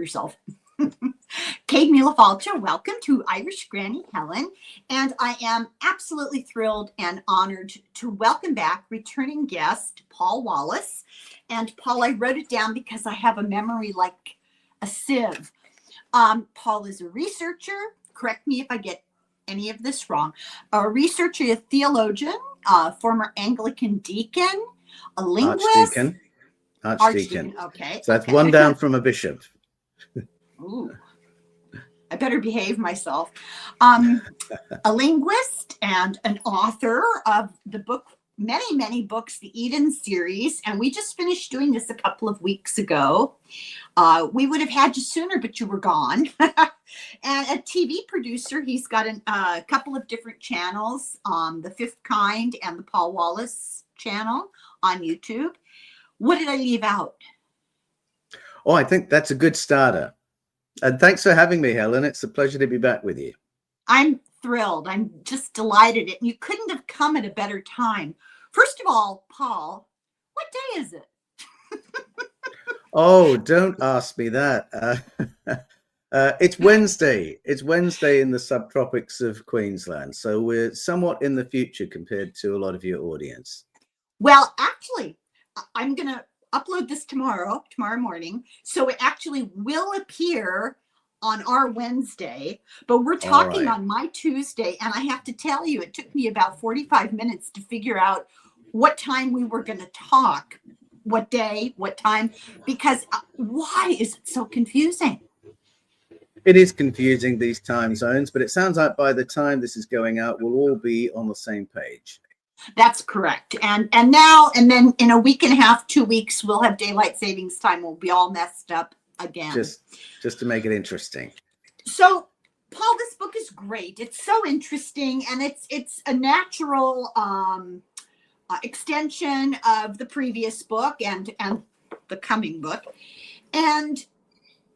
yourself. Kate Mulafalcha, welcome to Irish Granny Helen. And I am absolutely thrilled and honored to welcome back returning guest, Paul Wallis. And Paul, I wrote it down because I have a memory like a sieve. Paul is a researcher. Correct me if I get any of this wrong. A researcher, a theologian, former Anglican deacon, a linguist. Archdeacon. Okay. So that's one down from a bishop. Ooh, I better behave myself. A linguist and an author of the book, many books, the Eden series. And we just finished doing this a couple of weeks ago. We would have had you sooner, but you were gone. And a TV producer. He's got a couple of different channels, The Fifth Kind and the Paul Wallis channel on YouTube. What did I leave out? Oh, I think that's a good starter. And thanks for having me, Helen. It's a pleasure to be back with you. I'm thrilled. I'm just delighted. You couldn't have come at a better time. First of all, Paul, what day is it? Oh, don't ask me that. It's Wednesday. It's Wednesday in the subtropics of Queensland. So we're somewhat in the future compared to a lot of your audience. Well, actually, I'm going to upload this tomorrow morning. So it actually will appear on our Wednesday, but we're talking on my Tuesday. And I have to tell you, it took me about 45 minutes to figure out what time we were going to talk, what day, what time, because why is it so confusing? It is confusing, these time zones, but it sounds like by the time this is going out, we'll all be on the same page. That's correct. And then in a week and a half, 2 weeks, we'll have daylight savings time. We'll be all messed up again. Just to make it interesting. So, Paul, this book is great. It's so interesting, and it's a natural extension of the previous book and the coming book. And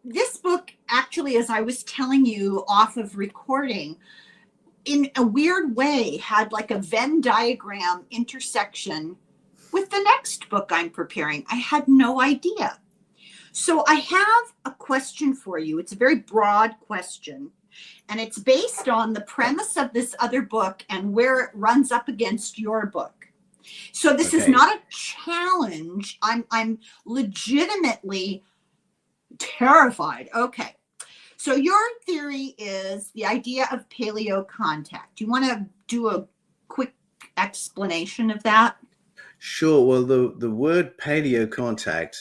this book, actually, as I was telling you off of recording, in a weird way, had like a Venn diagram intersection with the next book I'm preparing. I had no idea. So I have a question for you. It's a very broad question, and it's based on the premise of this other book and where it runs up against your book. So this is not a challenge. I'm legitimately terrified. Okay. So your theory is the idea of paleocontact. Do you want to do a quick explanation of that? Sure. Well, the word paleocontact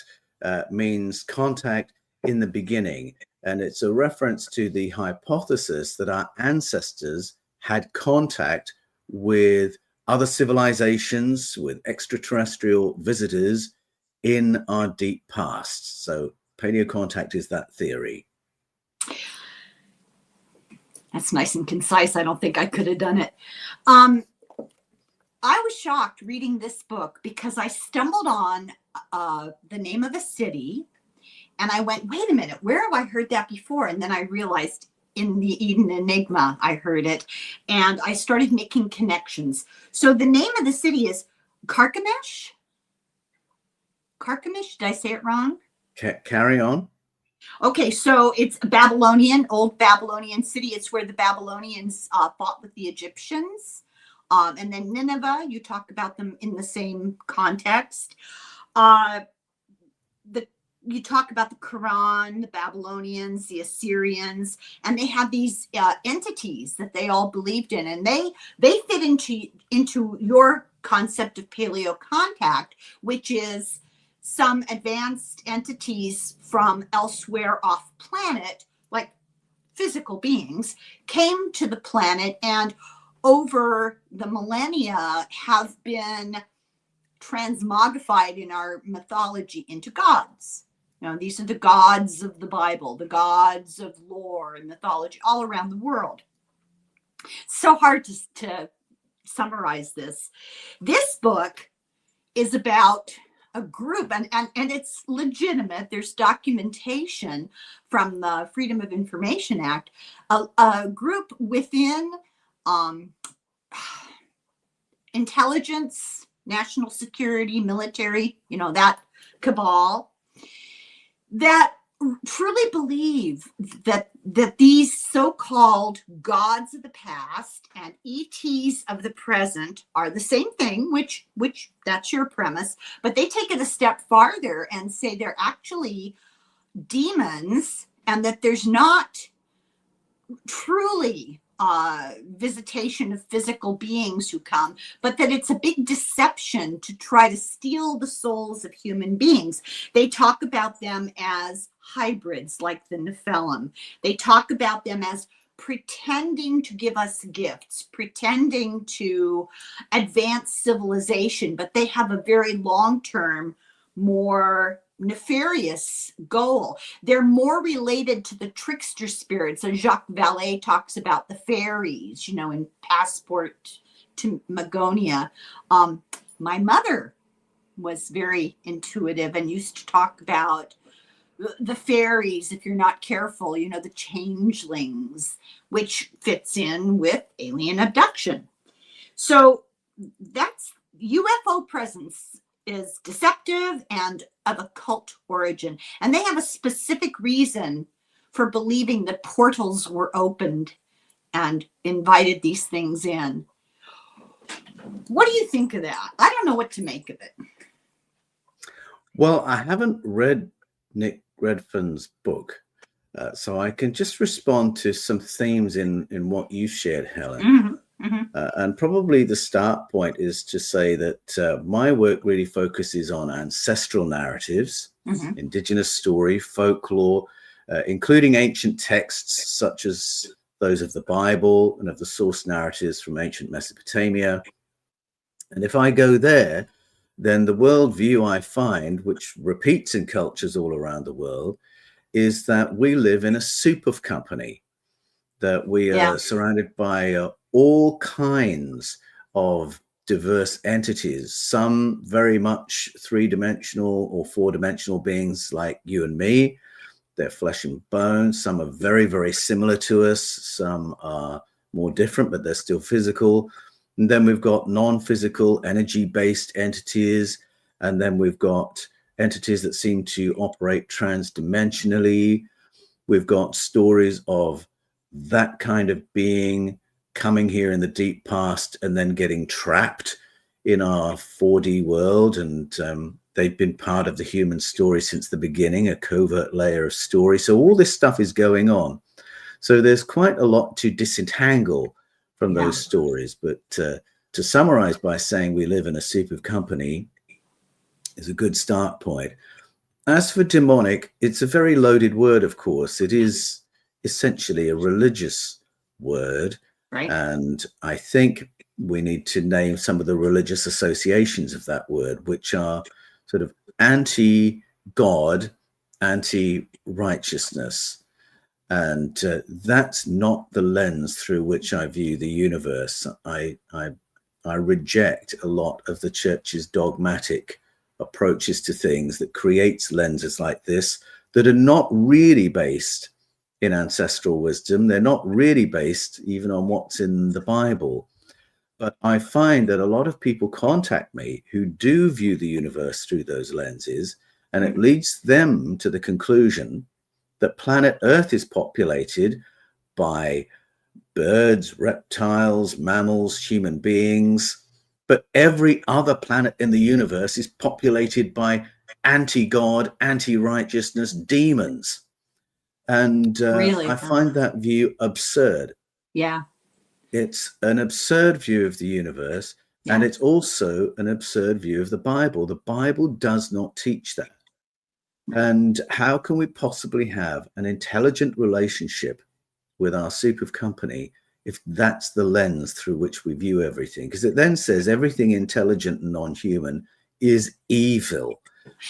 means contact in the beginning, and it's a reference to the hypothesis that our ancestors had contact with other civilizations, with extraterrestrial visitors in our deep past. So paleocontact is that theory. That's nice and concise. I don't think I could have done it. I was shocked reading this book because I stumbled on the name of a city, and I went, wait a minute, where have I heard that before? And then I realized in the Eden Enigma, I heard it, and I started making connections. So the name of the city is Carchemish? Carchemish? Did I say it wrong? Carry on. Okay, so it's a Babylonian, old Babylonian city. It's where the Babylonians fought with the Egyptians. And then Nineveh, you talk about them in the same context. You talk about the Quran, the Babylonians, the Assyrians, and they have these entities that they all believed in. And they fit into your concept of paleocontact, which is some advanced entities from elsewhere off planet, like physical beings, came to the planet and over the millennia have been transmogrified in our mythology into gods. You know, these are the gods of the Bible, the gods of lore and mythology all around the world. So hard to summarize this. This book is about a group, and it's legitimate. There's documentation from the Freedom of Information Act, a group within intelligence, national security, military, that cabal, that truly believe that these so-called gods of the past and ETs of the present are the same thing, which that's your premise, but they take it a step farther and say they're actually demons, and that there's not truly visitation of physical beings who come, but that it's a big deception to try to steal the souls of human beings. They talk about them as hybrids like the Nephilim. They talk about them as pretending to give us gifts, pretending to advance civilization, but they have a very long-term, more nefarious goal. They're more related to the trickster spirits. And Jacques Vallée talks about the fairies, in Passport to Magonia. My mother was very intuitive and used to talk about the fairies, if you're not careful, the changelings, which fits in with alien abduction. So that's UFO presence is deceptive and of occult origin. And they have a specific reason for believing that portals were opened and invited these things in. What do you think of that? I don't know what to make of it. Well, I haven't read Nick Redfern's book, so I can just respond to some themes in what you shared, Helen. Mm-hmm. Mm-hmm. And probably the start point is to say that my work really focuses on ancestral narratives, Mm-hmm. indigenous story, folklore, including ancient texts such as those of the Bible and of the source narratives from ancient Mesopotamia. And if I go there, then the worldview I find, which repeats in cultures all around the world, is that we live in a soup of company, that we are surrounded by all kinds of diverse entities, some very much three-dimensional or four-dimensional beings like you and me. They're flesh and bone. Some are very, very similar to us. Some are more different, but they're still physical. And then we've got non-physical, energy-based entities. And then we've got entities that seem to operate trans-dimensionally. We've got stories of that kind of being coming here in the deep past and then getting trapped in our 4D world. And they've been part of the human story since the beginning, a covert layer of story. So all this stuff is going on. So there's quite a lot to disentangle from those stories. But to summarize by saying we live in a soup of company is a good start point. As for demonic, it's a very loaded word, of course. It is essentially a religious word. Right. And I think we need to name some of the religious associations of that word, which are sort of anti-God, anti-righteousness. And that's not the lens through which I view the universe. I reject a lot of the church's dogmatic approaches to things that creates lenses like this that are not really based in ancestral wisdom. They're not really based even on what's in the Bible. But I find that a lot of people contact me who do view the universe through those lenses, and it leads them to the conclusion that planet Earth is populated by birds, reptiles, mammals, human beings, but every other planet in the universe is populated by anti-God, anti-righteousness demons. And Really? I find that view absurd. Yeah. It's an absurd view of the universe, and it's also an absurd view of the Bible. The Bible does not teach that. And how can we possibly have an intelligent relationship with our soup of company if that's the lens through which we view everything? Because it then says everything intelligent and non-human is evil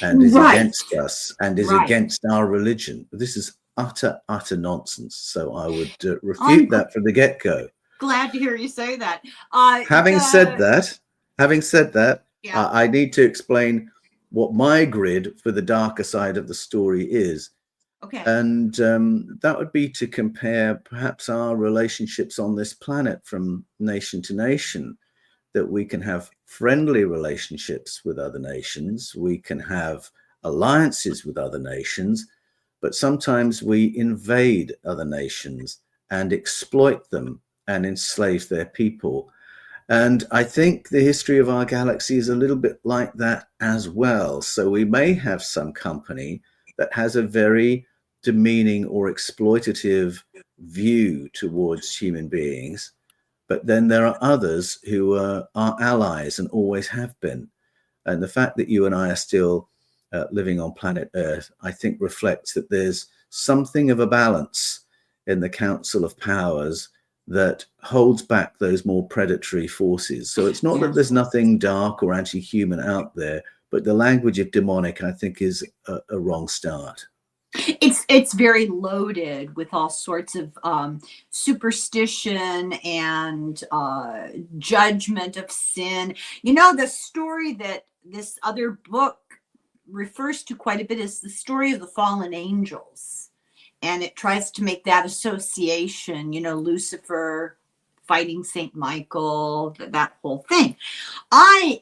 and is against us and is against our religion. This is utter nonsense. So I would refute that from the get-go. Glad to hear you say that. Having said that, I need to explain what my grid for the darker side of the story is. Okay. And that would be to compare perhaps our relationships on this planet from nation to nation, that we can have friendly relationships with other nations, we can have alliances with other nations, but sometimes we invade other nations and exploit them and enslave their people. And I think the history of our galaxy is a little bit like that as well. So we may have some company that has a very demeaning or exploitative view towards human beings, but then there are others who are our allies and always have been. And the fact that you and I are still living on planet Earth, I think reflects that there's something of a balance in the Council of Powers that holds back those more predatory forces. So it's not that there's nothing dark or anti-human out there, but the language of demonic, I think, is a wrong start. It's very loaded with all sorts of superstition and judgment of sin. You know, the story that this other book refers to quite a bit is the story of the fallen angels, and it tries to make that association, you know, Lucifer fighting Saint Michael, that whole thing. I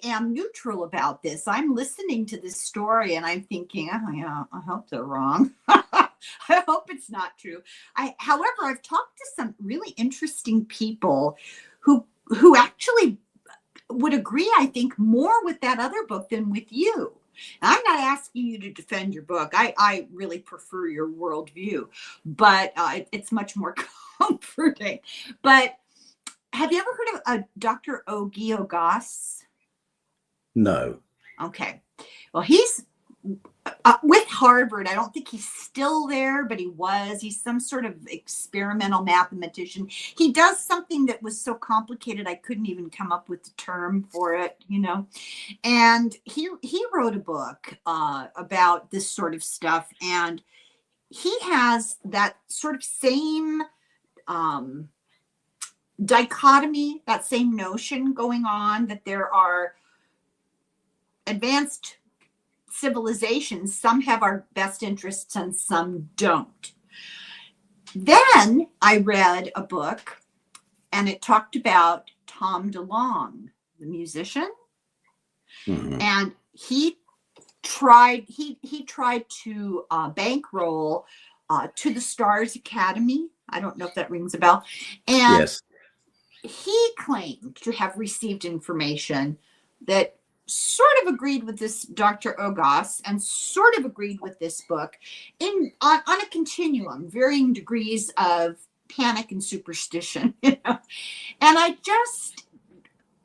am neutral about this. I'm listening to this story and I'm thinking, oh yeah, I hope they're wrong. I hope it's not true. However, I've talked to some really interesting people who actually would agree, I think, more with that other book than with you. I'm not asking you to defend your book. I really prefer your worldview, but it's much more comforting. But have you ever heard of Dr. Ogi Ogas? No. Okay. Well, he's with Harvard. I don't think he's still there, but he was. He's some sort of experimental mathematician. He does something that was so complicated I couldn't even come up with the term for it, you know. And he wrote a book about this sort of stuff, and he has that sort of same dichotomy, that same notion going on, that there are advanced civilizations, some have our best interests and some don't. Then I read a book and it talked about Tom DeLonge, the musician. Mm-hmm. And he tried to bankroll To the Stars Academy. I don't know if that rings a bell. And yes, he claimed to have received information that sort of agreed with this Dr. Ogas and sort of agreed with this book on a continuum, varying degrees of panic and superstition, you know? And I just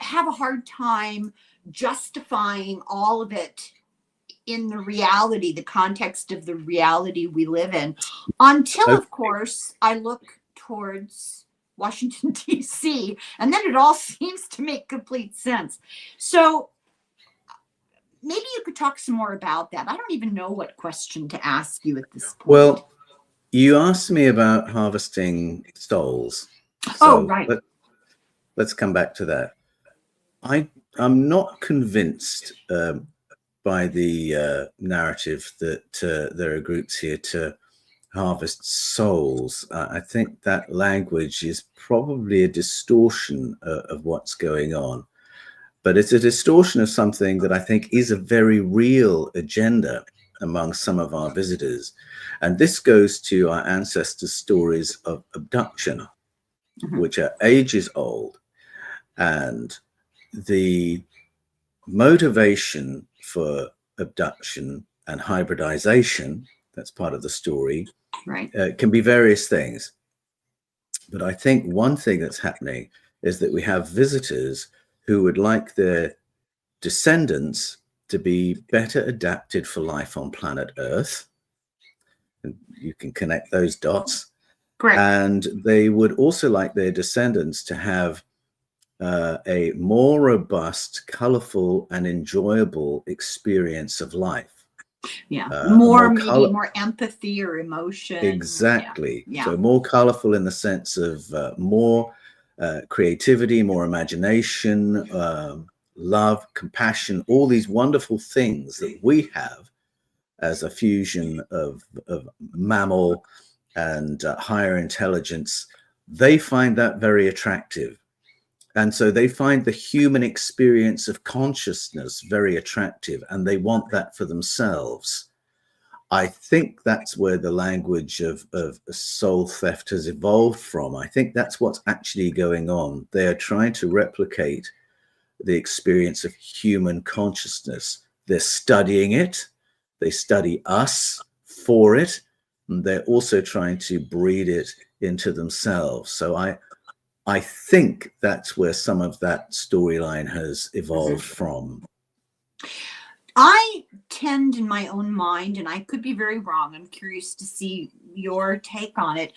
have a hard time justifying all of it in the reality, the context of the reality we live in, until, of course, I look towards Washington, D.C., and then it all seems to make complete sense. So maybe you could talk some more about that. I don't even know what question to ask you at this point. Well, you asked me about harvesting souls. So right. Let's come back to that. I'm not convinced by the narrative that there are groups here to harvest souls. I think that language is probably a distortion of what's going on. But it's a distortion of something that I think is a very real agenda among some of our visitors. And this goes to our ancestors' stories of abduction, mm-hmm. which are ages old. And the motivation for abduction and hybridization, that's part of the story, right, can be various things. But I think one thing that's happening is that we have visitors who would like their descendants to be better adapted for life on planet Earth. And you can connect those dots. Correct. And they would also like their descendants to have a more robust, colorful, and enjoyable experience of life. Yeah, more empathy or emotion. Exactly. Yeah. So more colorful in the sense of more creativity, more imagination, love, compassion, all these wonderful things that we have as a fusion of mammal and higher intelligence. They find that very attractive. And so they find the human experience of consciousness very attractive, and they want that for themselves. I think that's where the language of soul theft has evolved from. I think that's what's actually going on. They are trying to replicate the experience of human consciousness. They're studying it. They study us for it. And they're also trying to breed it into themselves. So I think that's where some of that storyline has evolved from. I tend in my own mind, and I could be very wrong, I'm curious to see your take on it.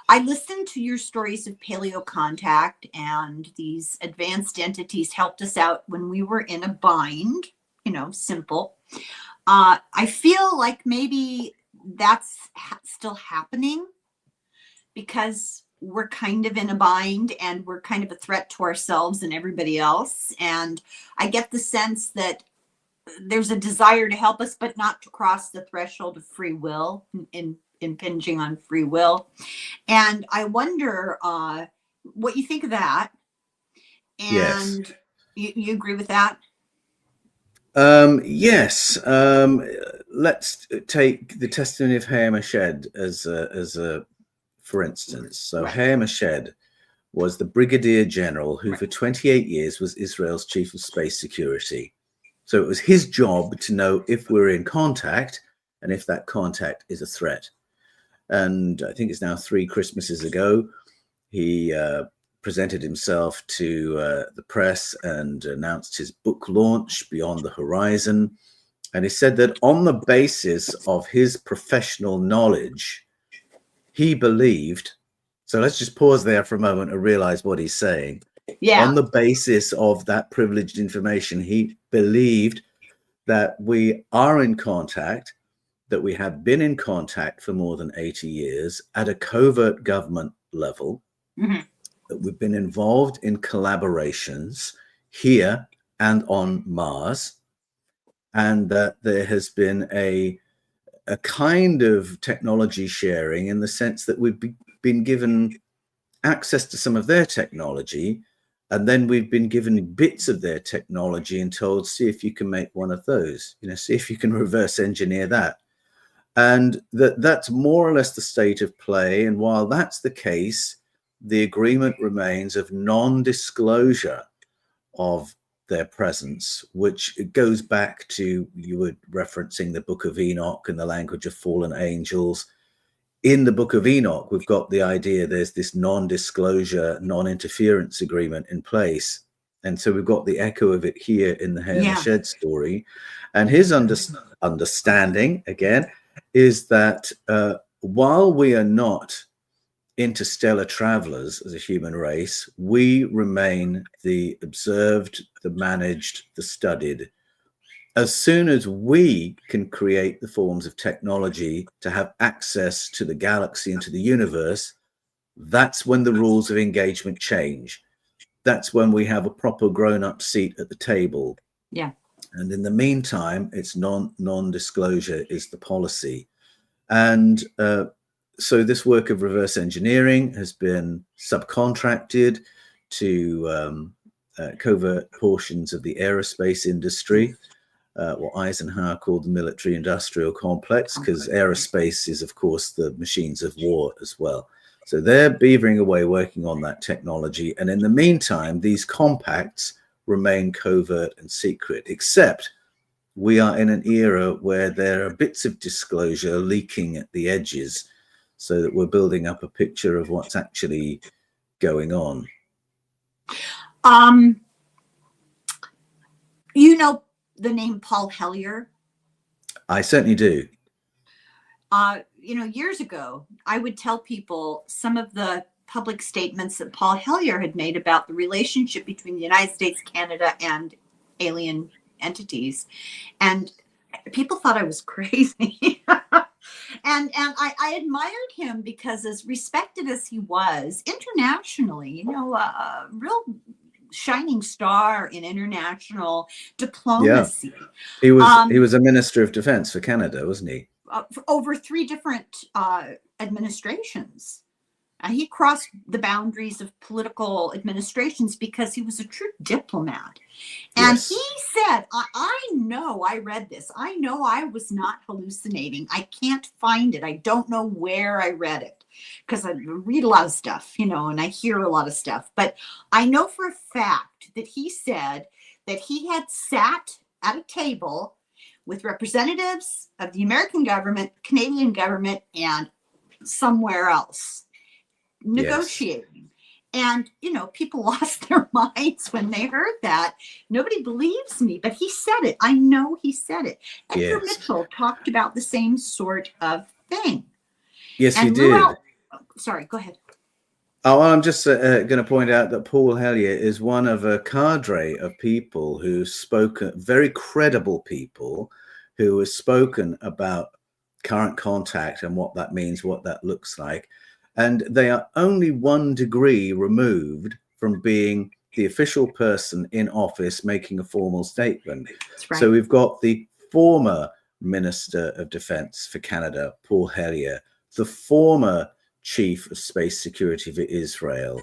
I listened to your stories of paleocontact, and these advanced entities helped us out when we were in a bind, simple. I feel like maybe that's still happening because we're kind of in a bind and we're kind of a threat to ourselves and everybody else. And I get the sense that there's a desire to help us, but not to cross the threshold of free will, impinging on free will. And I wonder what you think of that. And Yes. You agree with that? Yes. Let's take the testimony of Hayam as a for instance. So Right. Hayam was the brigadier general who for 28 years was Israel's chief of space security. So it was his job to know if we're in contact and if that contact is a threat. And I think it's now 3 Christmases ago, he presented himself to the press and announced his book launch, Beyond the Horizon. And he said that on the basis of his professional knowledge, he believed, so let's just pause there for a moment and realize what he's saying. Yeah. On the basis of that privileged information, he believed that we are in contact, that we have been in contact for more than 80 years at a covert government level, that we've been involved in collaborations here and on Mars, and that there has been a kind of technology sharing in the sense that we've been given access to some of their technology, and then we've been given bits of their technology and told, see if you can make one of those, see if you can reverse engineer that. And that's more or less the state of play. And while that's the case, the agreement remains of non-disclosure of their presence, which goes back to, you were referencing the Book of Enoch and the language of fallen angels. In the Book of Enoch, we've got the idea there's this non-disclosure, non-interference agreement in place. And so we've got the echo of it here in the Hayam story. And his understanding, again, is that while we are not interstellar travelers as a human race, we remain the observed, the managed, the studied. As soon as we can create the forms of technology to have access to the galaxy and to the universe, that's when the rules of engagement change. That's when we have a proper grown-up seat at the table. Yeah. And in the meantime, it's non-disclosure is the policy. And so this work of reverse engineering has been subcontracted to covert portions of the aerospace industry, what Eisenhower called the military-industrial complex, because aerospace is, of course, the machines of war as well. So they're beavering away working on that technology. And in the meantime, these compacts remain covert and secret, except we are in an era where there are bits of disclosure leaking at the edges, so that we're building up a picture of what's actually going on. You know the name Paul Hellyer? I certainly do. Years ago, I would tell people some of the public statements that Paul Hellyer had made about the relationship between the United States, Canada, and alien entities. And people thought I was crazy. And I admired him because, as respected as he was internationally, a real shining star in international diplomacy. Yeah. He was a minister of defense for Canada, wasn't he? For over 3 different administrations. He crossed the boundaries of political administrations because he was a true diplomat. And he Yes. said, I know, I read this. I know I was not hallucinating. I can't find it. I don't know where I read it because I read a lot of stuff, and I hear a lot of stuff. But I know for a fact that he said that he had sat at a table with representatives of the American government, Canadian government, and somewhere else Yes. negotiating. And, people lost their minds when they heard that. Nobody believes me, but he said it. I know he said it. Edgar Yes. Mitchell talked about the same sort of thing. Yes, he And did. sorry, go ahead. Oh, well, I'm just going to point out that Paul Hellyer is one of a cadre of people who spoke, very credible people who have spoken about current contact and what that means, what that looks like. And they are only 1 degree removed from being the official person in office making a formal statement. That's right. So we've got the former Minister of Defense for Canada, Paul Hellyer, the former Chief of Space Security for Israel,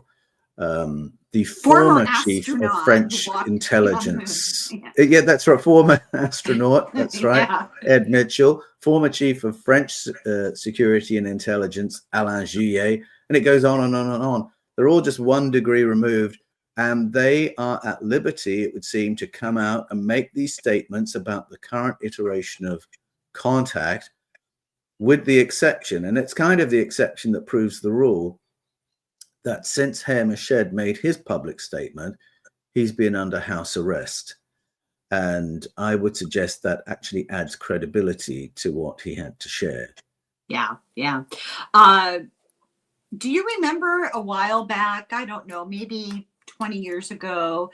the former Chief of French Intelligence. Yeah, that's right. Former astronaut. That's right. Yeah. Ed Mitchell, former Chief of French Security and Intelligence, Alain Juillet, and it goes on and on and on. They're all just 1 degree removed, and they are at liberty, it would seem, to come out and make these statements about the current iteration of contact, with the exception, and it's kind of the exception that proves the rule, that since Hamish Shed made his public statement, he's been under house arrest. And I would suggest that actually adds credibility to what he had to share. Yeah, yeah. Do you remember a while back, I don't know, maybe 20 years ago,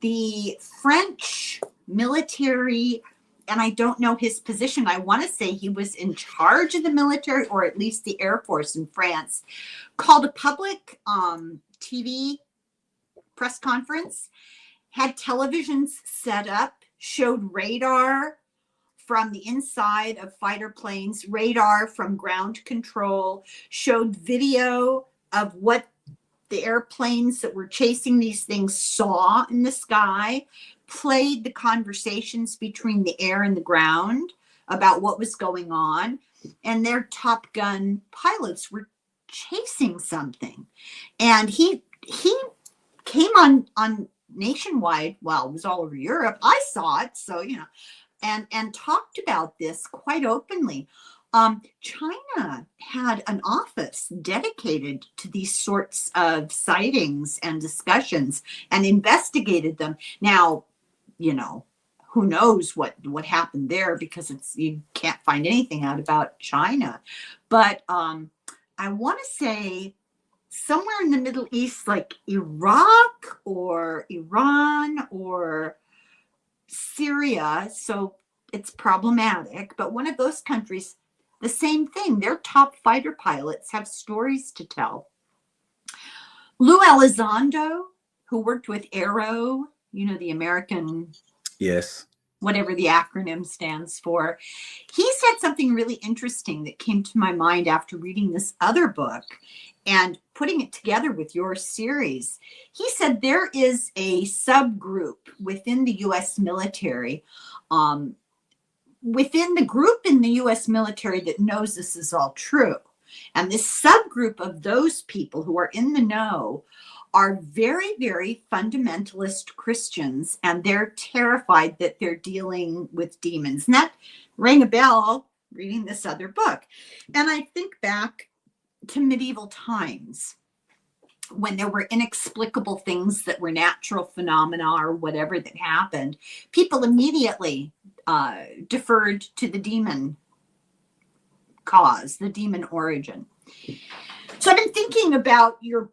the French military, and I don't know his position, I want to say he was in charge of the military, or at least the Air Force in France, called a public TV press conference, had televisions set up, showed radar from the inside of fighter planes, radar from ground control, showed video of what the airplanes that were chasing these things saw in the sky, played the conversations between the air and the ground about what was going on, and their Top Gun pilots were chasing something. And he came on nationwide, well, it was all over Europe. I saw it, so and talked about this quite openly. China had an office dedicated to these sorts of sightings and discussions and investigated them. Now, who knows what happened there, because you can't find anything out about China. But I want to say somewhere in the Middle East, like Iraq or Iran or Syria, so it's problematic, but one of those countries, the same thing. Their top fighter pilots have stories to tell. Lou Elizondo, who worked with Aero, the American, yes, whatever the acronym stands for, he said something really interesting that came to my mind after reading this other book and putting it together with your series. He said there is a subgroup within the U.S. military, within the group in the U.S. military that knows this is all true. And this subgroup of those people who are in the know are very, very fundamentalist Christians, and they're terrified that they're dealing with demons. And that rang a bell reading this other book. And I think back to medieval times when there were inexplicable things that were natural phenomena or whatever that happened. People immediately deferred to the demon cause, the demon origin. So I've been thinking about your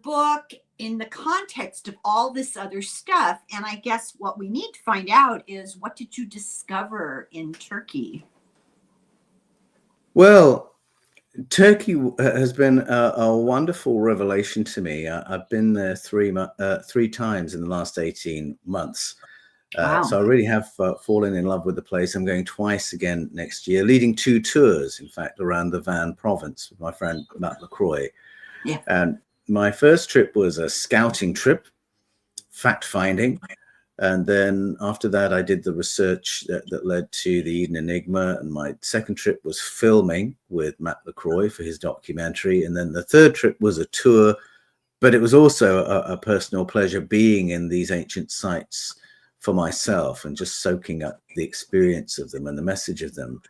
book in the context of all this other stuff, and I guess what we need to find out is, what did you discover in Turkey? Well, Turkey has been a wonderful revelation to me. I've been there three times in the last 18 months. Wow. So I really have fallen in love with the place. I'm going twice again next year, leading 2 tours, in fact, around the Van province with my friend Matt LaCroix. Yeah. And my first trip was a scouting trip, fact finding. And then after that, I did the research that led to the Eden Enigma. And my second trip was filming with Matt LaCroix for his documentary. And then the third trip was a tour, but it was also a personal pleasure being in these ancient sites for myself and just soaking up the experience of them and the message of them.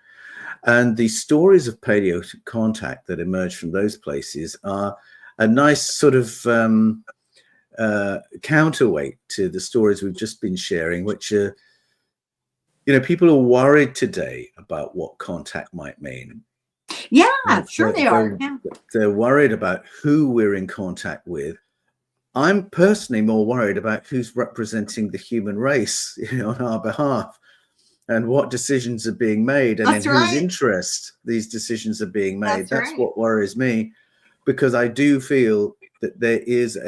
And the stories of paleocontact that emerge from those places are a nice sort of counterweight to the stories we've just been sharing, which are, people are worried today about what contact might mean. Yeah, sure they are. Yeah. They're worried about who we're in contact with. I'm personally more worried about who's representing the human race on our behalf and what decisions are being made and in whose interest these decisions are being made. That's what worries me, because I do feel that there is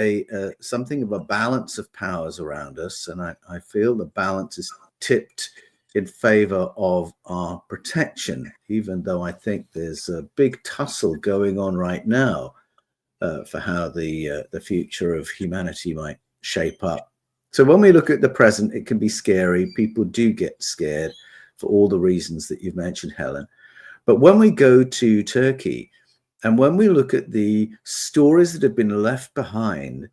something of a balance of powers around us. And I feel the balance is tipped in favor of our protection, even though I think there's a big tussle going on right now for how the future of humanity might shape up. So when we look at the present, it can be scary. People do get scared for all the reasons that you've mentioned, Helen. But when we go to Turkey, and when we look at the stories that have been left behind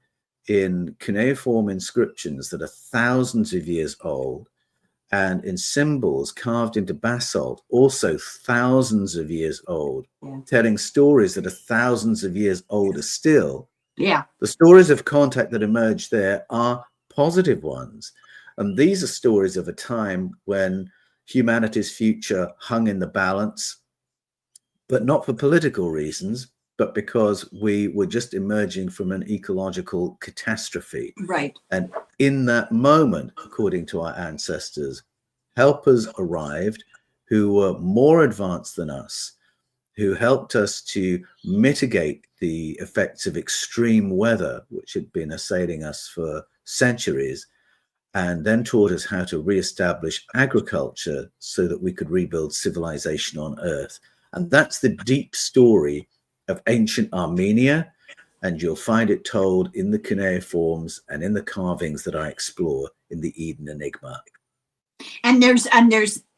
in cuneiform inscriptions that are thousands of years old, and in symbols carved into basalt, also thousands of years old, telling stories that are thousands of years older still, the stories of contact that emerge there are positive ones. And these are stories of a time when humanity's future hung in the balance, but not for political reasons, but because we were just emerging from an ecological catastrophe. Right. And in that moment, according to our ancestors, helpers arrived who were more advanced than us, who helped us to mitigate the effects of extreme weather, which had been assailing us for centuries, and then taught us how to reestablish agriculture so that we could rebuild civilization on Earth. And that's the deep story of ancient Armenia, and you'll find it told in the cuneiforms and in the carvings that I explore in the Eden Enigma. And there's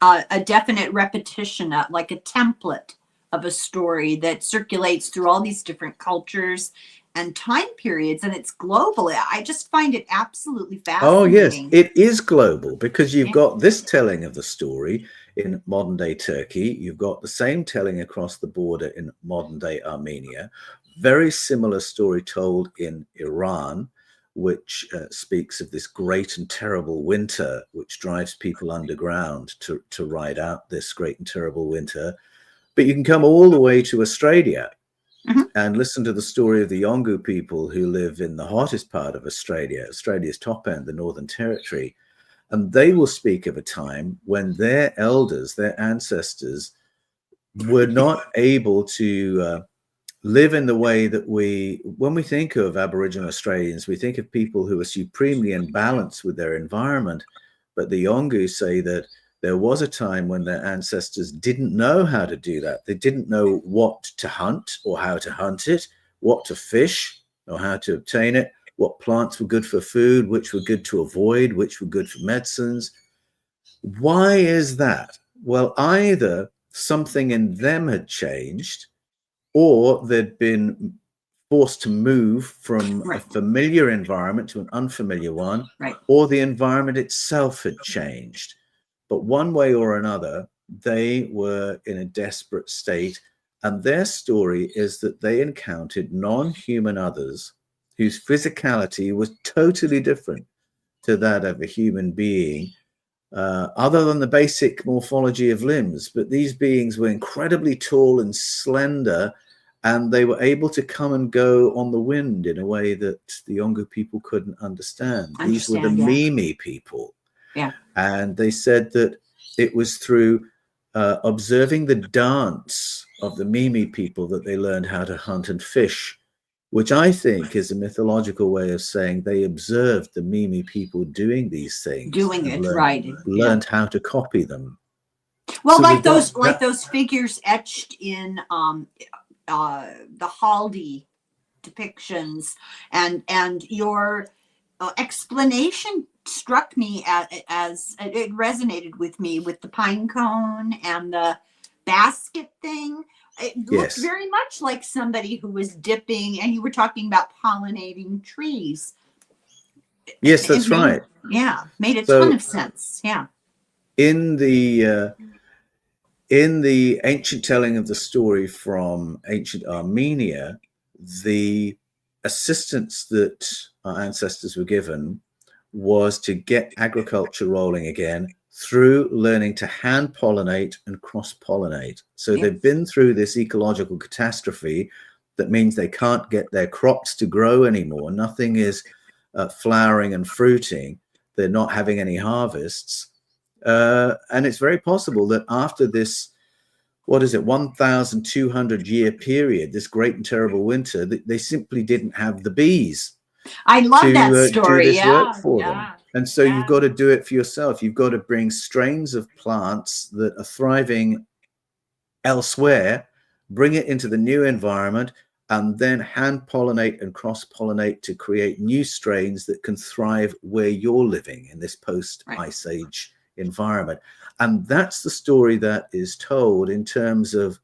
a definite repetition, like a template of a story that circulates through all these different cultures and time periods, and it's global. I just find it absolutely fascinating. Oh, yes, it is global, because you've got this telling of the story in modern day Turkey. You've got the same telling across the border in modern day Armenia. Very similar story told in Iran, which speaks of this great and terrible winter, which drives people underground to ride out this great and terrible winter. But you can come all the way to Australia and listen to the story of the Yolngu people who live in the hottest part of Australia, Australia's top end, the Northern Territory. And they will speak of a time when their elders, their ancestors, were not able to live in the way that when we think of Aboriginal Australians, we think of people who are supremely in balance with their environment. But the Yolngu say that there was a time when their ancestors didn't know how to do that. They didn't know what to hunt or how to hunt it, what to fish or how to obtain it, what plants were good for food, which were good to avoid, which were good for medicines. Why is that? Well, either something in them had changed, or they'd been forced to move from a familiar environment to an unfamiliar one, or the environment itself had changed. But one way or another, they were in a desperate state. And their story is that they encountered non-human others whose physicality was totally different to that of a human being, other than the basic morphology of limbs. But these beings were incredibly tall and slender, and they were able to come and go on the wind in a way that the Yolngu people couldn't understand. These were the Mimi people. And they said that it was through observing the dance of the Mimi people that they learned how to hunt and fish, which I think is a mythological way of saying they observed the Mimi people doing these things. Learned how to copy them. Well, so like those figures etched in the Haldi depictions, and your explanation struck me as it resonated with me with the pine cone and the basket thing. It looked Yes. very much like somebody who was dipping, and you were talking about pollinating trees. Yes, that's right. Made a ton So of sense. Yeah. in the ancient telling of the story from ancient Armenia, the assistance that our ancestors were given was to get agriculture rolling again through learning to hand pollinate and cross pollinate. So they've been through this ecological catastrophe that means they can't get their crops to grow anymore. Nothing is flowering and fruiting. They're not having any harvests. And it's very possible that after this, 1,200 year period, this great and terrible winter, they simply didn't have the bees I love to that story. do this work for Yeah. them. And so you've got to do it for yourself. You've got to bring strains of plants that are thriving elsewhere, bring it into the new environment, and then hand pollinate and cross pollinate to create new strains that can thrive where you're living in this post ice age environment. And that's the story that is told in terms of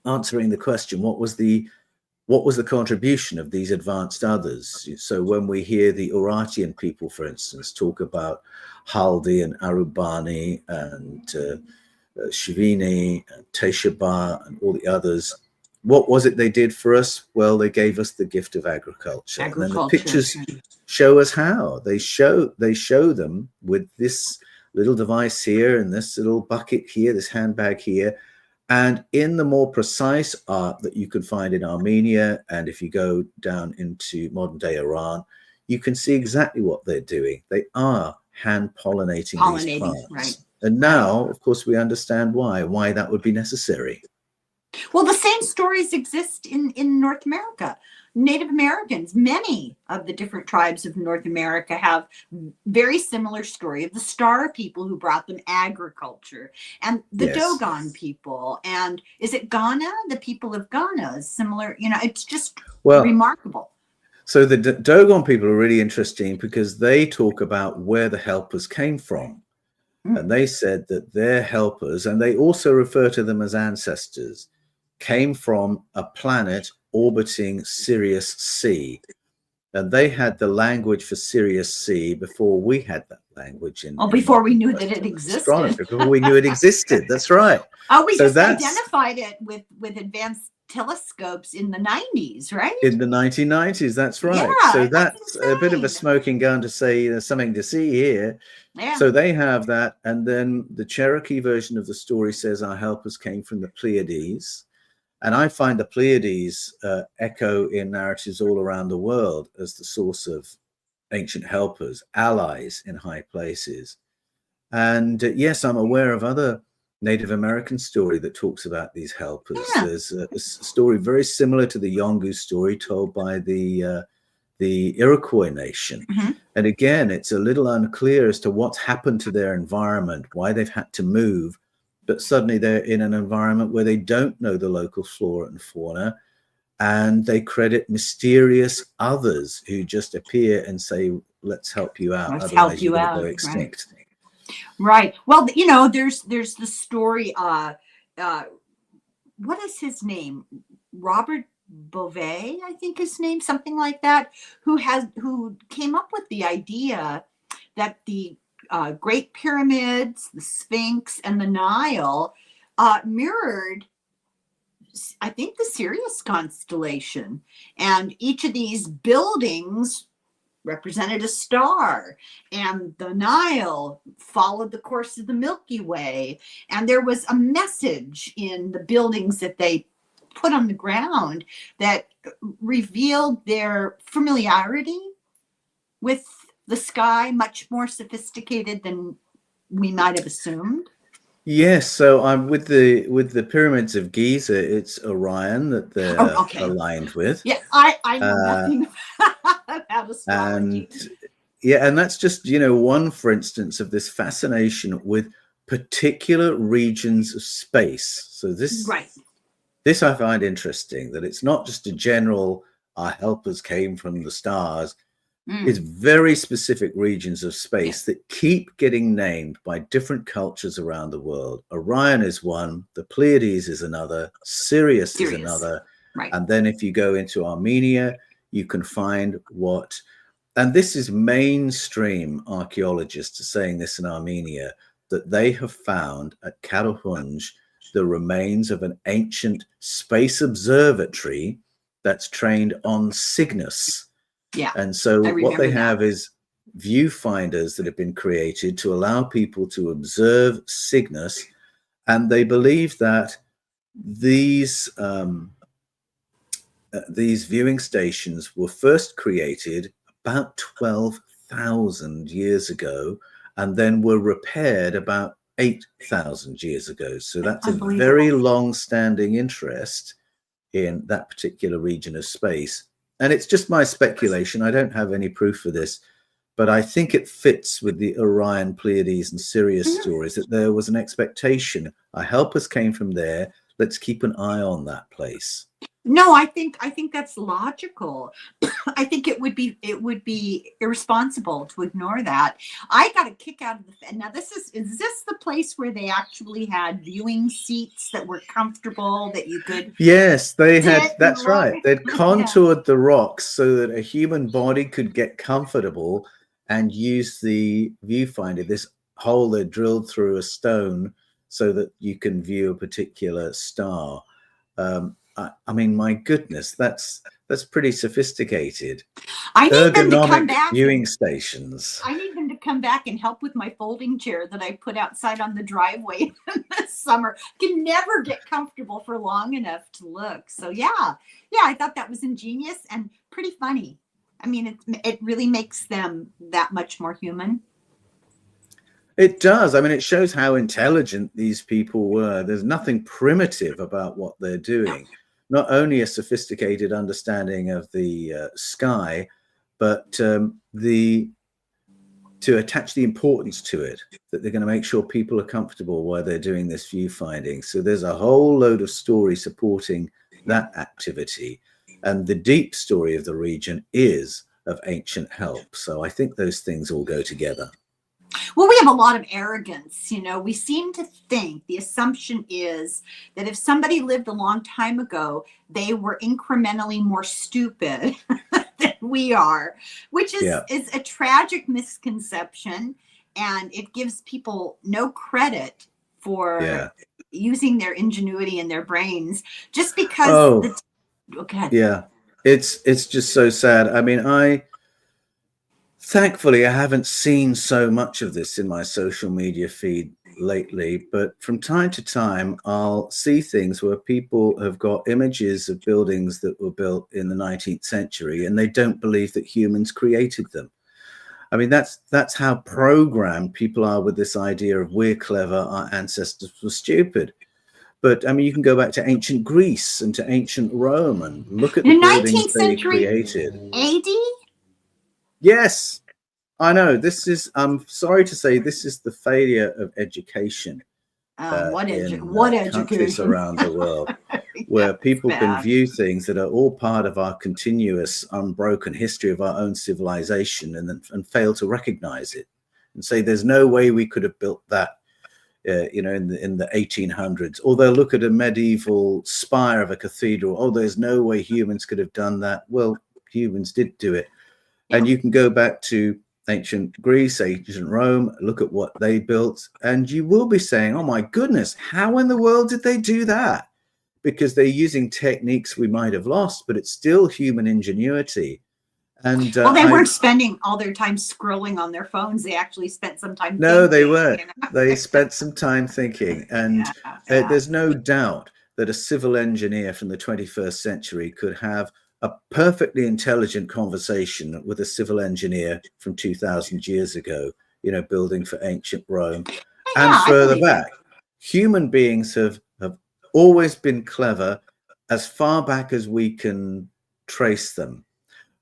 answering the question, what was the contribution of these advanced others? So when we hear the Urartian people, for instance, talk about Haldi and Arubani and Shivini and Teshaba and all the others, what was it they did for us? Well, they gave us the gift of agriculture. And then the pictures show us how. They show them with this little device here and this little bucket here, this handbag here. And in the more precise art that you can find in Armenia, and if you go down into modern day Iran, you can see exactly what they're doing. They are hand pollinating these plants. And now, of course, we understand why that would be necessary. Well, the same stories exist in North America. Native Americans, many of the different tribes of North America have very similar story of the Star people who brought them agriculture, and the Dogon people, and is it Ghana? The people of Ghana is similar. It's just remarkable. So the Dogon people are really interesting because they talk about where the helpers came from. And they said that their helpers, and they also refer to them as ancestors, came from a planet orbiting Sirius C. And they had the language for Sirius C before we had that language. Before we knew that it existed. Before we knew it existed. That's right. We just identified it with advanced telescopes in the 90s, right? In the 1990s, that's right. Yeah, so that's a bit of a smoking gun to say there's something to see here. Yeah. So they have that. And then the Cherokee version of the story says our helpers came from the Pleiades. And I find the Pleiades echo in narratives all around the world as the source of ancient helpers, allies in high places. And yes, I'm aware of other Native American story that talks about these helpers. Yeah. There's a story very similar to the Yongu story told by the Iroquois nation. Mm-hmm. And again, it's a little unclear as to what's happened to their environment, why they've had to move, but suddenly they're in an environment where they don't know the local flora and fauna, and they credit mysterious others who just appear and say, let's help you out, otherwise you're going to go extinct. Right. Well, there's the story, what is his name? Robert Bouvet, I think his name, something like that, who came up with the idea that the Great Pyramids, the Sphinx, and the Nile mirrored, I think, the Sirius constellation. And each of these buildings represented a star, and the Nile followed the course of the Milky Way. And there was a message in the buildings that they put on the ground that revealed their familiarity with the sky, much more sophisticated than we might have assumed. Yes, so I'm with the pyramids of Giza. It's Orion that they're aligned with. Yeah, I know nothing about astrology. And that's just one, for instance, of this fascination with particular regions of space. So this I find interesting, that it's not just a general our helpers came from the stars. Mm. It's very specific regions of space that keep getting named by different cultures around the world. Orion is one, the Pleiades is another, Sirius is another. Right. And then if you go into Armenia, you can find what, and this is mainstream archaeologists are saying this in Armenia, that they have found at Karahunj the remains of an ancient space observatory that's trained on Cygnus. Yeah. And so what they have is viewfinders that have been created to allow people to observe Cygnus. And they believe that these viewing stations were first created about 12,000 years ago, and then were repaired about 8,000 years ago. So that's a very long-standing interest in that particular region of space. And it's just my speculation. I don't have any proof for this, but I think it fits with the Orion, Pleiades, and Sirius stories that there was an expectation. Our helpers came from there. Let's keep an eye on that place. No, I think that's logical. I think it would be irresponsible to ignore that. I got a kick out of the now. Is this the place where they actually had viewing seats that were comfortable that you could? Yes, they had. That's right. They'd contoured the rocks so that a human body could get comfortable and use the viewfinder. This hole they drilled through a stone so that you can view a particular star. I mean, my goodness, that's pretty sophisticated. I need them to come back. Viewing stations. I need them to come back and help with my folding chair that I put outside on the driveway this summer. Can never get comfortable for long enough to look. So yeah, I thought that was ingenious and pretty funny. I mean, it really makes them that much more human. It does. I mean, it shows how intelligent these people were. There's nothing primitive about what they're doing. Not only a sophisticated understanding of the sky, but to attach the importance to it, that they're going to make sure people are comfortable while they're doing this viewfinding. So there's a whole load of story supporting that activity. And the deep story of the region is of ancient help. So I think those things all go together. Well, we have a lot of arrogance, you know. We seem to think the assumption is that if somebody lived a long time ago, they were incrementally more stupid than we are, which is a tragic misconception, and it gives people no credit for using their ingenuity and their brains just because. Yeah, it's just so sad. I mean, thankfully, I haven't seen so much of this in my social media feed lately, but from time to time, I'll see things where people have got images of buildings that were built in the 19th century, and they don't believe that humans created them. I mean, that's how programmed people are with this idea of we're clever, our ancestors were stupid. But I mean, you can go back to ancient Greece and to ancient Rome and look at the buildings they created. AD? Yes, I know. This is, I'm sorry to say, this is the failure of education in countries around the world, where people can view things that are all part of our continuous, unbroken history of our own civilization and fail to recognize it and say there's no way we could have built that, you know, in the 1800s. Or they'll look at a medieval spire of a cathedral. Oh, there's no way humans could have done that. Well, humans did do it. And you can go back to ancient Greece, ancient Rome, look at what they built, and you will be saying, oh my goodness, how in the world did they do that? Because they're using techniques we might have lost, but it's still human ingenuity. And well, they weren't spending all their time scrolling on their phones. They actually spent some time thinking. They weren't. They spent some time thinking. And there's no doubt that a civil engineer from the 21st century could have a perfectly intelligent conversation with a civil engineer from 2000 years ago, you know, building for ancient Rome and further back. Human beings have always been clever as far back as we can trace them.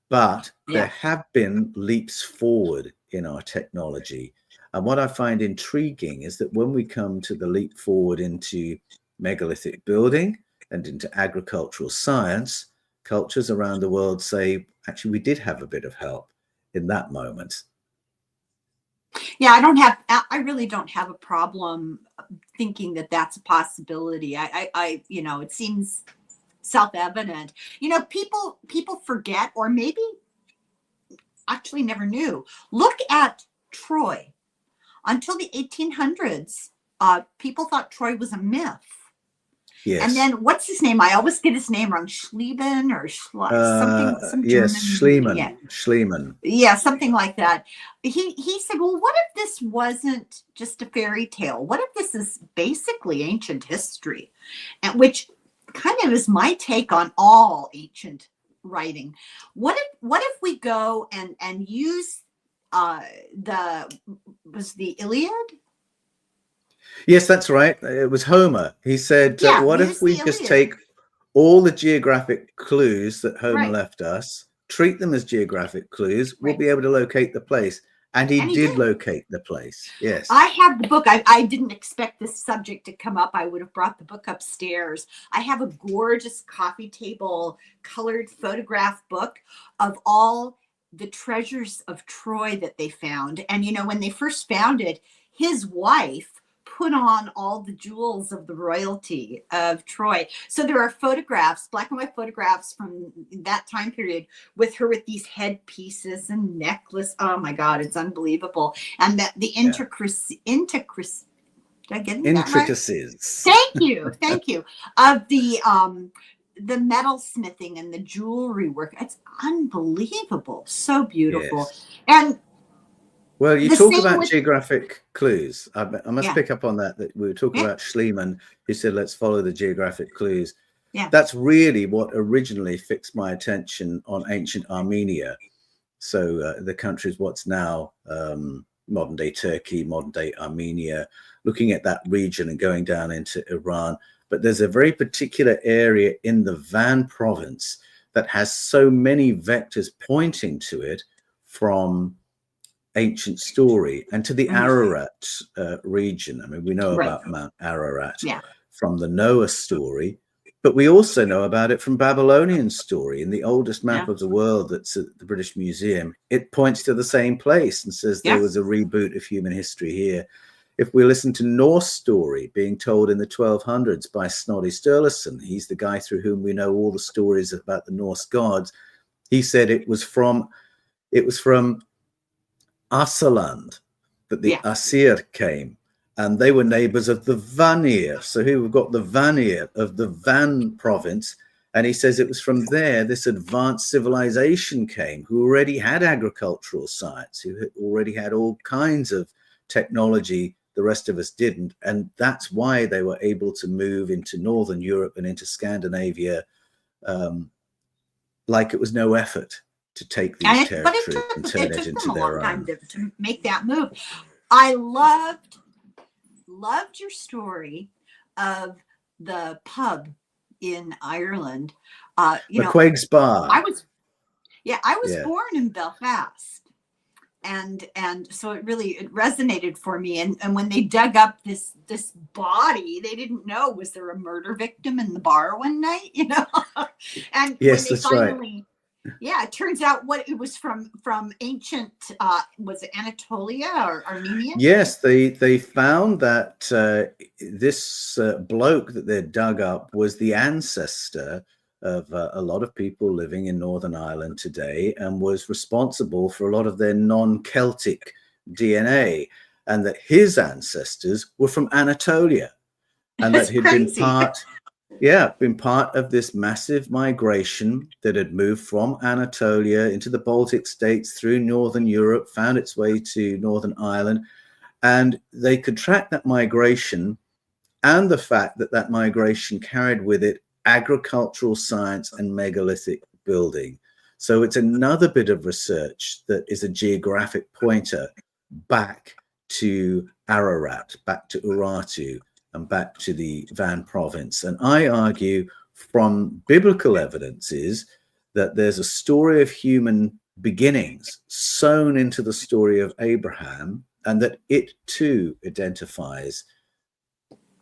But there have been leaps forward in our technology. And what I find intriguing is that when we come to the leap forward into megalithic building and into agricultural science, cultures around the world say, actually, we did have a bit of help in that moment. Yeah, I really don't have a problem thinking that that's a possibility. It seems self-evident. People forget, or maybe actually never knew. Look at Troy. Until the 1800s, people thought Troy was a myth. Yes. And then what's his name? I always get his name wrong. Schliemann or something, some yes, German. Schliemann. Yeah. Schliemann. Yeah, something like that. He said, well, what if this wasn't just a fairy tale? What if this is basically ancient history? And which kind of is my take on all ancient writing. What if we go and use was the Iliad? Yes, that's right. It was Homer. He said, Yeah, what if we just take all the geographic clues that Homer left us, treat them as geographic clues, we'll be able to locate the place. And he did locate the place. Yes. I have the book. I didn't expect this subject to come up. I would have brought the book upstairs. I have a gorgeous coffee table colored photograph book of all the treasures of Troy that they found. And, when they first found it, his wife put on all the jewels of the royalty of Troy. So there are photographs, black and white photographs from that time period with her with these headpieces and necklace. Oh my God, it's unbelievable. And the intricacies. Did I get Intricacies. That right? Thank you. Of the metal smithing and the jewelry work. It's unbelievable. So beautiful. Yes. And well, you talk about geographic clues. I must pick up on that we were talking about Schliemann, who said, let's follow the geographic clues. Yeah. That's really what originally fixed my attention on ancient Armenia. So the country is what's now modern day Turkey, modern day Armenia, looking at that region and going down into Iran. But there's a very particular area in the Van province that has so many vectors pointing to it from ancient story, and to the Ararat region. I mean, we know about Mount Ararat from the Noah story, but we also know about it from Babylonian story. In the oldest map of the world that's at the British Museum, it points to the same place and says there was a reboot of human history here. If we listen to Norse story being told in the 1200s by Snorri Sturluson, he's the guy through whom we know all the stories about the Norse gods. He said it was from Assaland that the Asir came, and they were neighbors of the Vanir. So here we've got the Vanir of the Van province, and he says it was from there this advanced civilization came, who already had agricultural science, who already had all kinds of technology the rest of us didn't, and that's why they were able to move into Northern Europe and into Scandinavia like it was no effort to take these territories and turn it into their own. To make that move. I loved your story of the pub in Ireland. McQuaig's Bar. I was born in Belfast, and so it resonated for me. And when they dug up this body, they didn't know, was there a murder victim in the bar one night? And yes, that's right. Yeah, it turns out it was from ancient, was it Anatolia or Armenia? Yes, they found that this bloke that they dug up was the ancestor of a lot of people living in Northern Ireland today, and was responsible for a lot of their non-Celtic DNA, and that his ancestors were from Anatolia, and that he'd been part of this massive migration that had moved from Anatolia into the Baltic states through Northern Europe, found its way to Northern Ireland. And they could track that migration, and the fact that that migration carried with it agricultural science and megalithic building. So it's another bit of research that is a geographic pointer back to Ararat, back to Urartu, and back to the Van province. And I argue from biblical evidence is that there's a story of human beginnings sewn into the story of Abraham, and that it too identifies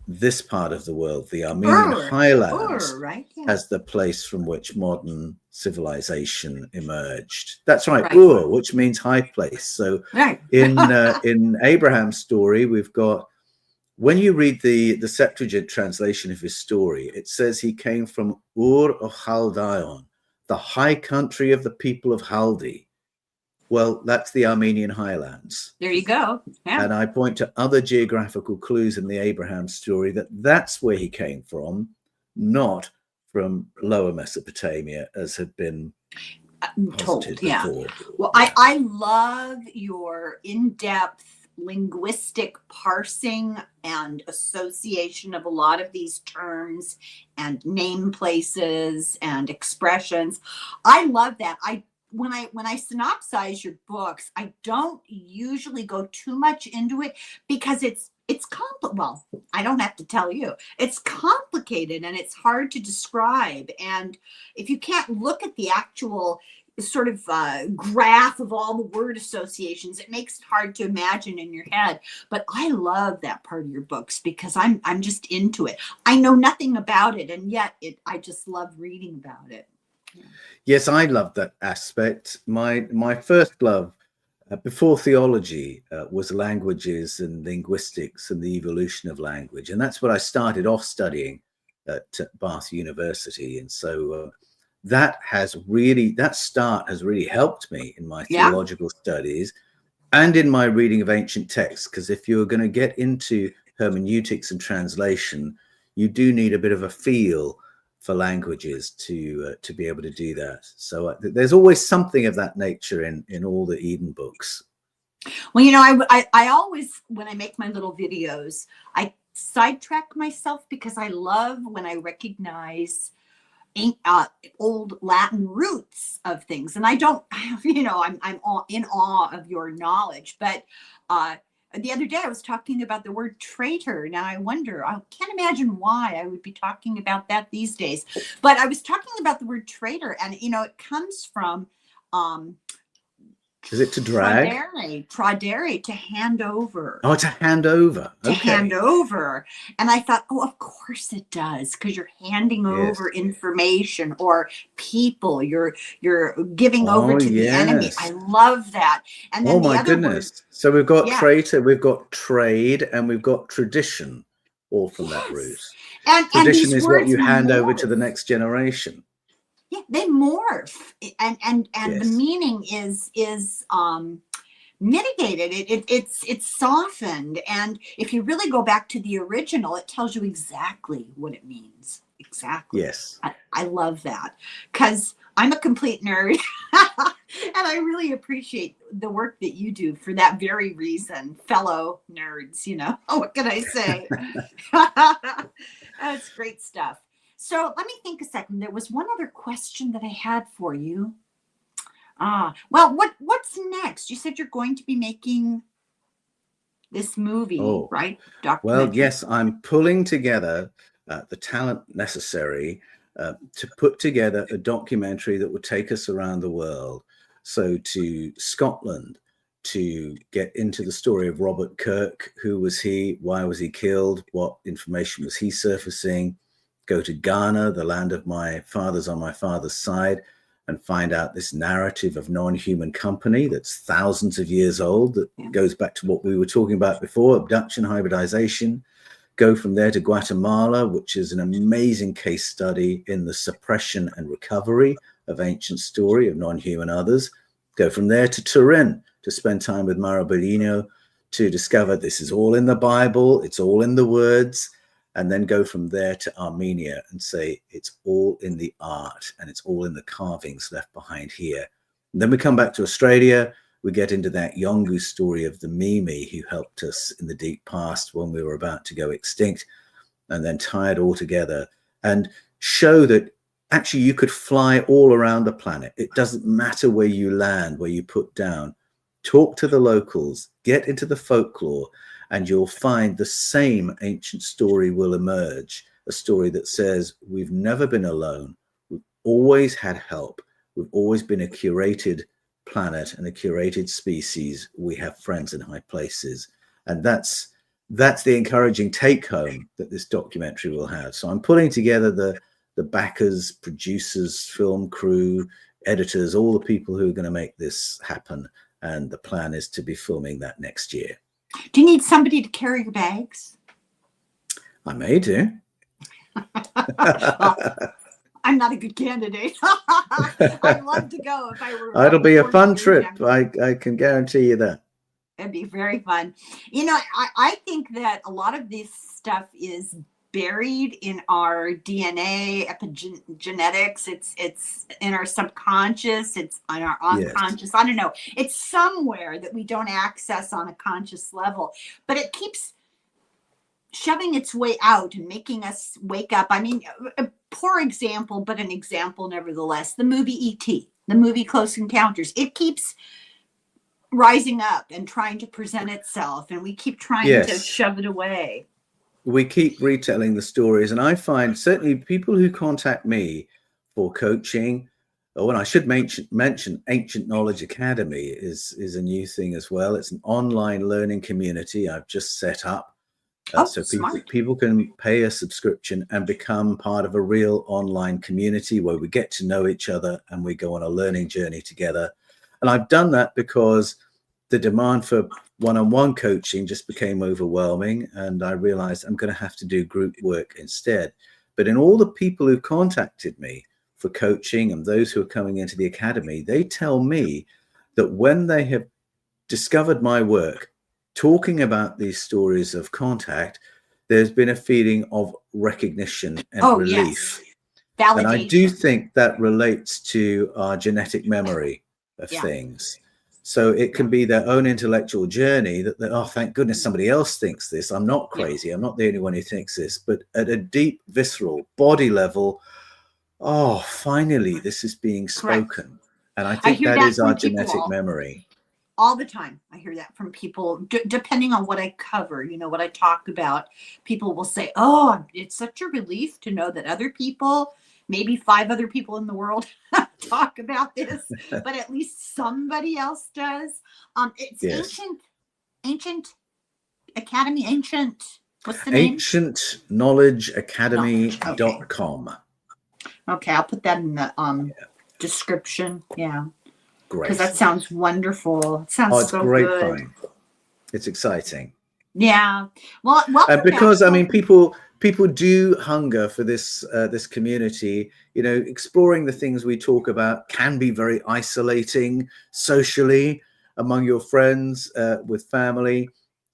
this part of the world, the Armenian highlands, right? Yeah. as the place from which modern civilization emerged. That's right, Right. Ur, which means high place. So Right. in Abraham's story, we've got, when you read the Septuagint translation of his story, it says he came from Ur of Chaldaeon, the high country of the people of Haldi. Well, that's the Armenian highlands. There you go. Yeah. And I point to other geographical clues in the Abraham story that that's where he came from, not from Lower Mesopotamia, as had been told. Yeah. before. Well, I love your in-depth linguistic parsing and association of a lot of these terms and name places and expressions. I love that. When I synopsize your books, I don't usually go too much into it because it's well, I don't have to tell you. It's complicated and it's hard to describe. And if you can't look at the actual sort of graph of all the word associations, it makes it hard to imagine in your head. But I love that part of your books because I'm just into it. I know nothing about it, and yet I just love reading about it. Yeah. Yes, I love that aspect. My first love before theology was languages and linguistics and the evolution of language, and that's what I started off studying at Bath University. And so that start has really helped me in my theological studies and in my reading of ancient texts, because if you're going to get into hermeneutics and translation, you do need a bit of a feel for languages to be able to do that. So there's always something of that nature in all the Eden books. Well, you know, I always, when I make my little videos, I sidetrack myself because I love when I recognize old Latin roots of things. And I don't, you know, I'm in awe of your knowledge. But the other day I was talking about the word traitor. Now I wonder, I can't imagine why I would be talking about that these days. But I was talking about the word traitor, and you know, it comes from is it to drag? Tradere, to hand over. Oh, to hand over. To hand over. And I thought, oh, of course it does, because you're handing over information or people. You're giving over to the enemy. I love that. And then my goodness. So we've got traitor, we've got trade, and we've got tradition, all from that root. And tradition is what you hand over to the next generation. Yeah, they morph, and the meaning is mitigated. It's softened, and if you really go back to the original, it tells you exactly what it means. Exactly. Yes. I love that, because I'm a complete nerd, and I really appreciate the work that you do for that very reason, fellow nerds. You know, what can I say? That's great stuff. So let me think a second. There was one other question that I had for you. Well, what's next? You said you're going to be making this movie, right? Well, yes, I'm pulling together the talent necessary to put together a documentary that would take us around the world. So to Scotland, to get into the story of Robert Kirk. Who was he? Why was he killed? What information was he surfacing? Go to Ghana, the land of my fathers on my father's side, and find out this narrative of non-human company that's thousands of years old, that goes back to what we were talking about before, abduction, hybridization. Go from there to Guatemala, which is an amazing case study in the suppression and recovery of ancient story of non-human others. Go from there to Turin to spend time with Marabellino to discover this is all in the Bible, it's all in the words. And then go from there to Armenia and say it's all in the art and it's all in the carvings left behind here. And then we come back to Australia. We get into that Yolngu story of the Mimi who helped us in the deep past when we were about to go extinct, and then tie it all together and show that actually you could fly all around the planet. It doesn't matter where you land, where you put down. Talk to the locals, get into the folklore, and you'll find the same ancient story will emerge, a story that says we've never been alone. We've always had help. We've always been a curated planet and a curated species. We have friends in high places. And that's that's the encouraging take home that this documentary will have. So I'm pulling together the backers, producers, film crew, editors, all the people who are going to make this happen. And the plan is to be filming that next year. Do you need somebody to carry your bags? I may do. Well, I'm not a good candidate. I'd love to go if I were. It'll be a fun trip. I can guarantee you that. It'd be very fun. You know, I think that a lot of this stuff is buried in our DNA, epigenetics. It's in our subconscious. It's on our unconscious. Yes. I don't know. It's somewhere that we don't access on a conscious level, but it keeps shoving its way out and making us wake up. I mean, a poor example, but an example nevertheless. The movie E.T., the movie Close Encounters. It keeps rising up and trying to present itself, and we keep trying to shove it away. We keep retelling the stories, and I find certainly people who contact me for coaching, or when I should mention Ancient Knowledge Academy is a new thing as well. It's an online learning community I've just set up. So people can pay a subscription and become part of a real online community where we get to know each other and we go on a learning journey together. And I've done that because the demand for one-on-one coaching just became overwhelming, and I realized I'm going to have to do group work instead. But in all the people who contacted me for coaching and those who are coming into the academy, they tell me that when they have discovered my work, talking about these stories of contact, there's been a feeling of recognition and relief. Validation. And I do think that relates to our genetic memory of things. So it can be their own intellectual journey that, oh, thank goodness somebody else thinks this. I'm not crazy. I'm not the only one who thinks this. But at a deep, visceral body level, oh, finally, this is being spoken. Correct. And I think that is our genetic memory. All the time. I hear that from people, depending on what I cover, you know, what I talk about. People will say, oh, it's such a relief to know that other people, maybe 5 other people in the world talk about this, but at least somebody else does. It's Ancient Academy, what's the name? AncientKnowledgeAcademy.com. Okay, I'll put that in the description. Yeah. Great. Because that sounds wonderful. It sounds it's so great good. Fun. It's exciting. Yeah. Well, because I mean, people do hunger for this this community. You know, exploring the things we talk about can be very isolating socially among your friends, with family,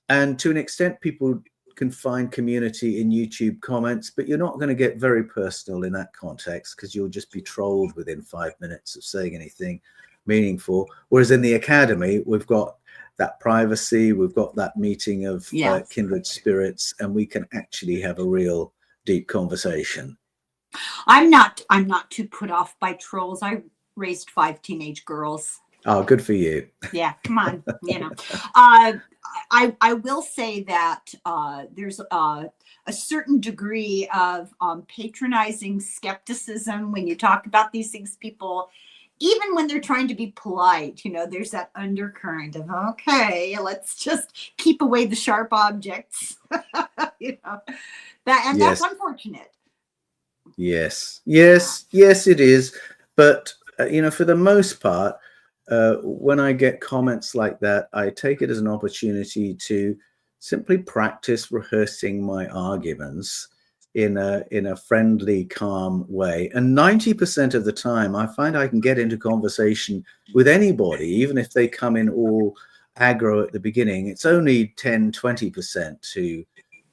and to an extent, people can find community in YouTube comments, but you're not going to get very personal in that context because you'll just be trolled within 5 minutes of saying anything meaningful. Whereas in the academy, we've got that privacy, we've got that meeting of kindred spirits, and we can actually have a real deep conversation. I'm not too put off by trolls. I raised 5 teenage girls. Oh, good for you. Yeah, come on. You know, I will say that there's a certain degree of patronizing skepticism when you talk about these things. People, even when they're trying to be polite, you know, there's that undercurrent of, okay, let's just keep away the sharp objects. You know, that's unfortunate. Yes, it is. But, you know, for the most part, when I get comments like that, I take it as an opportunity to simply practice rehearsing my arguments in a friendly, calm way. And 90% of the time, I find I can get into conversation with anybody, even if they come in all aggro at the beginning. It's only 10-20%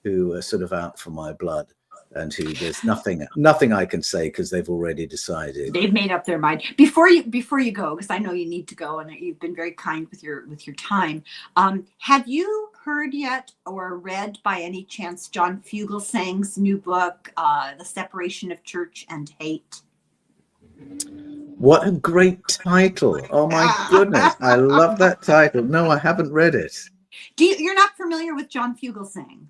who are sort of out for my blood, and who there's nothing I can say because they've already decided. They've made up their mind. Before you go, because I know you need to go, and you've been very kind with your time. Have you heard yet or read by any chance John Fugelsang's new book, The Separation of Church and Hate? What a great title. Oh my goodness. I love that title. No, I haven't read it. You're not familiar with John Fugelsang?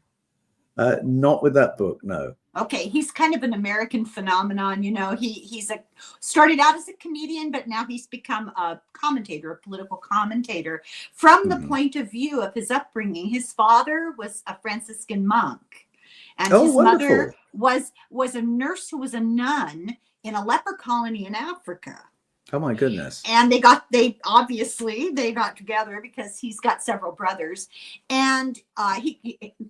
Not with that book, no. Okay, he's kind of an American phenomenon. You know, he's started out as a comedian, but now he's become a commentator, a political commentator, from the point of view of his upbringing. His father was a Franciscan monk, and Oh, his wonderful. mother was a nurse who was a nun in a leper colony in Africa. Oh my goodness. And they obviously got together because he's got several brothers. And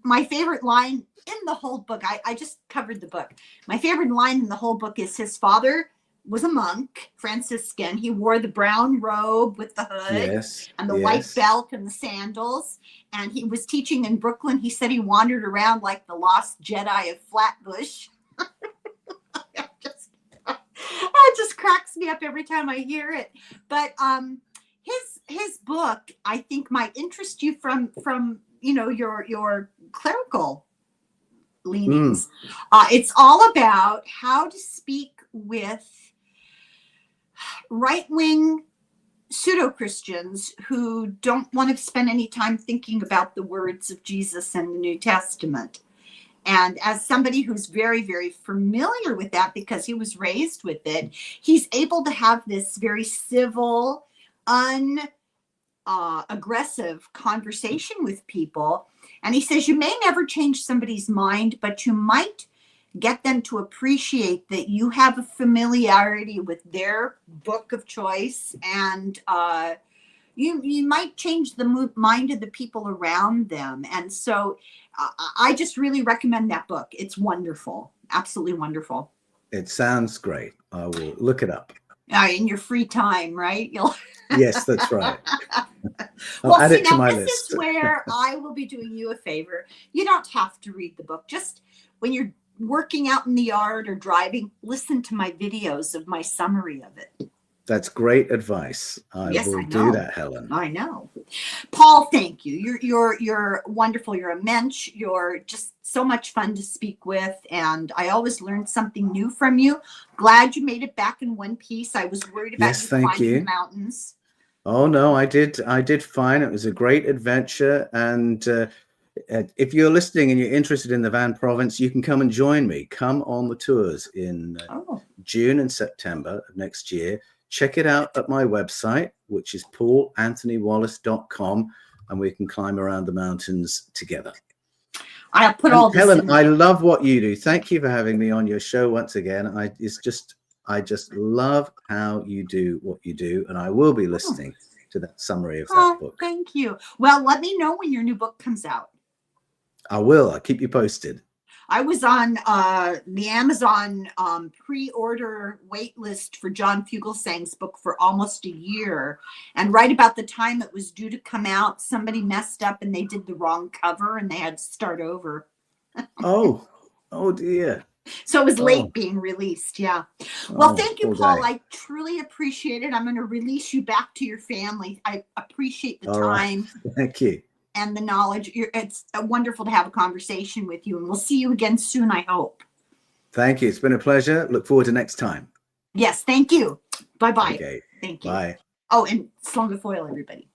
my favorite line in the whole book, I just covered the book. My favorite line in the whole book is his father was a monk, Franciscan. He wore the brown robe with the hood, Yes. and the white belt and the sandals. And he was teaching in Brooklyn. He said he wandered around like the lost Jedi of Flatbush. It just cracks me up every time I hear it. But his book, I think, might interest you from your clerical leanings. It's all about how to speak with right-wing pseudo-Christians who don't want to spend any time thinking about the words of Jesus and the New Testament. And as somebody who's very, very familiar with that because he was raised with it, he's able to have this very civil, aggressive conversation with people. And he says, you may never change somebody's mind, but you might get them to appreciate that you have a familiarity with their book of choice, and you might change the mind of the people around them. And so I just really recommend that book. It's wonderful. Absolutely wonderful. It sounds great. I will look it up. In your free time, right? Yes, that's right. Well, add see, it to now my this list. is where I will be doing you a favor. You don't have to read the book. Just when you're working out in the yard or driving, listen to my videos of my summary of it. That's great advice. I will do that, Helen. I know. Paul, thank you. You're wonderful. You're a mensch. You're just so much fun to speak with, and I always learn something new from you. Glad you made it back in one piece. I was worried about you climbing the mountains. Oh no, I did fine. It was a great adventure, and if you're listening and you're interested in the Van Province, you can come and join me. Come on the tours in June and September of next year. Check it out at my website, which is paulanthonywallis.com, and we can climb around the mountains together. I'll put all this Helen, in. I love what you do. Thank you for having me on your show once again. I just love how you do what you do, and I will be listening to that summary of that book. Thank you. Well, let me know when your new book comes out. I will. I'll keep you posted. I was on the Amazon pre-order wait list for John Fugelsang's book for almost a year. And right about the time it was due to come out, somebody messed up and they did the wrong cover and they had to start over. Oh dear. So it was late being released. Yeah. Well, thank you, Paul. I truly appreciate it. I'm going to release you back to your family. I appreciate the time. Right. Thank you. And the knowledge. It's wonderful to have a conversation with you, and we'll see you again soon, I hope. Thank you. It's been a pleasure. Look forward to next time. Yes, thank you. Bye-bye. Okay. Thank you. Bye. Oh, and slung the foil, everybody.